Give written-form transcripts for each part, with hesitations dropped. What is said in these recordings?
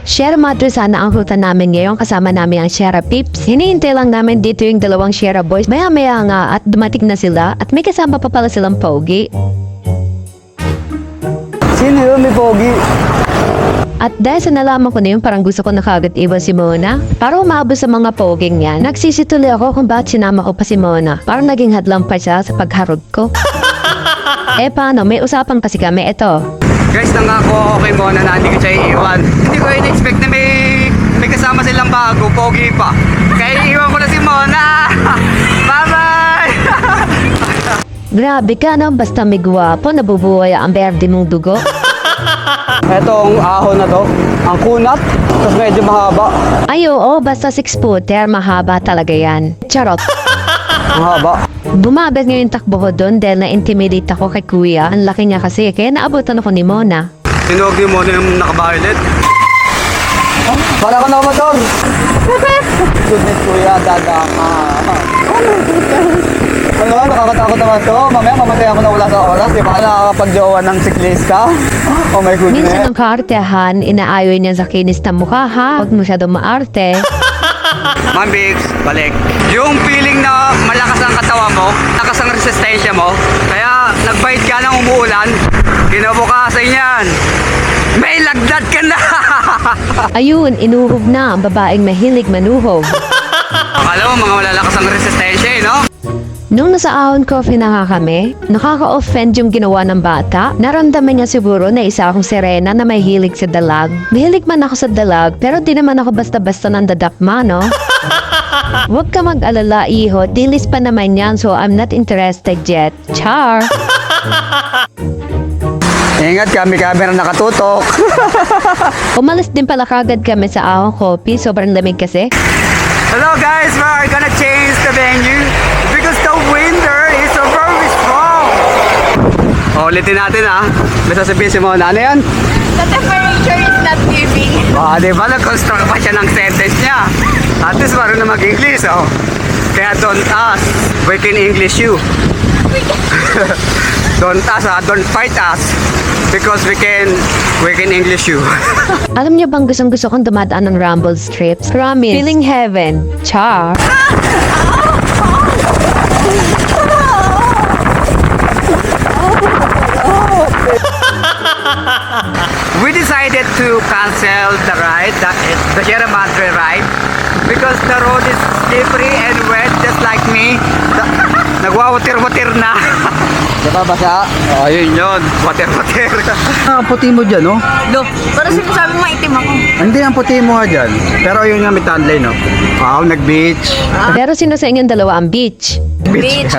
Sierra Madre sana ang ruta namin ngayon kasama namin ang Sierra Peeps. Hinihintay lang namin dito yung dalawang Sierra Boys. Maya-maya nga at dumating na sila at may kasama pa pala silang pogi. Sino yun, may pogi? At dahil sa nalaman ko na yun, parang gusto ko na kagad iwan si Mona. Para umabot sa mga poging yan, nagsisituloy ako kung bakit sinama ko pa si Mona. Parang naging hadlang pa siya sa pagharog ko. Paano? May usapan kasi kami. Ito. Guys, nangako kay Mona na hindi ko siya iiwan. Hindi ko in-expect na may kasama silang bago, pogi pa. Kaya iiwan ko na si Mona. Bye-bye! Grabe ka no, basta may gwapo, nabubuhay ang berde mong dugo. Etong ahon na to, ang kunat, tapos medyo mahaba. Ay oo, basta 6-footer, mahaba talaga yan. Charot. Mahaba. Bumabad ngayon takbo ko doon dahil na-intimidate ako kay kuya. Ang laki niya kasi, kaya naabutan ako ni Mona. Sinuog ni Mona yung naka-violet. Para ka na motor. Goodness kuya, dada ka. Ano, nakakatakot naman to. Mamaya mamatay ako na wala sa oras. Di ba nakakapag-jowa ng siklista? Oh my goodness. Minsan ang kaartehan, inaayoy niya sa kinis na mukha ha. Huwag masyado maarte. Ma'am Biggs, balik. Yung feeling na malakas ang katawa mo, malakas ang resistensya mo, kaya nag-fight ka ng umuulan, kinabukasan yan, may lagdat ka na! Ayun, inuhog na ang babaeng mahilig manuhog. Akala mo mga malalakas ang resistensya eh, no? Nung nasa ahon coffee na kami, nakaka-offend yung ginawa ng bata. Naramdaman niya siguro na isa akong sirena na may hilig sa dalag. Mahilig man ako sa dalag, pero di naman ako basta-basta nandadakma, no? Huwag ka mag-alala, iho. Dilis pa naman yan, so I'm not interested yet. Char! Ingat kami camera nakatutok. Umalis din pala kagad kami sa ahon coffee. Sobrang lamig kasi. Hello guys, we're gonna change the venue because the winter is so very strong. Oh, ulitin natin ah. May sasabihin si Mona. Ano yan? The temperature is not giving. Di ba nag-construct pa siya ng sentence niya? At least marunong mag-English, oh. Kaya don't us, we can English you. Don't us, don't fight us. Because we can English you. Alam niyo bang gustong-gusto kong dumadaan ng Rumble Strips? Promise. Feeling heaven. Char! We decided to cancel the ride, the Sierra Madre ride, because the road is slippery and wet, just like me. Nagwawater-water na. Diba basa? Oh, yun. Water-water. Ang puti mo dyan, no? No, pero sinasabi mo maitim ako. Hindi, ang puti mo nga dyan. Pero yun nga may tanlay, no? Wow, nag-beach. Pero sino sa inyong dalawa ang beach? Beach.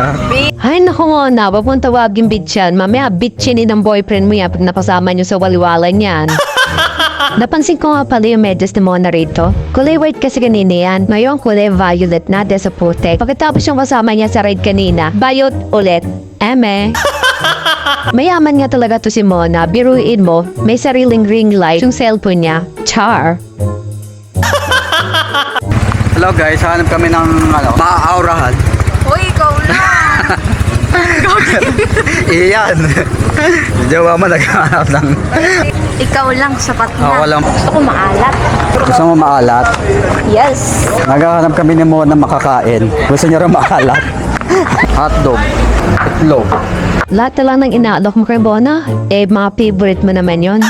Ay, naku nga na, wag mong tawagin bitch yan. Mamaya, bitchinin ng boyfriend mo yan pag napasama nyo sa waliwalan yan. Napansin ko nga pala yung medyas ni Mona rito. Kulay white kasi kanina yan. Ngayon, kulay violet na, desa putek. Pagkatapos yung kasama niya sa ride kanina, bayot ulit. Eme. Mayaman nga talaga to si Mona. Biruin mo, may sariling ring light yung cellphone niya. Char. Hello guys, hanap kami ng maaurahan. Uy, ikaw lang. Iyan. Jowa mo naghahanap ng... Ikaw lang, sapat na. Ako lang. Gusto ko maalat. Gusto mo maalat? Yes. Naghahanap kami ni Mo na makakain. Gusto niya rin maalat. Hotdog. Itlog. Lahat na lang ng inaalok mo kay Mona, mga favorite mo naman yon.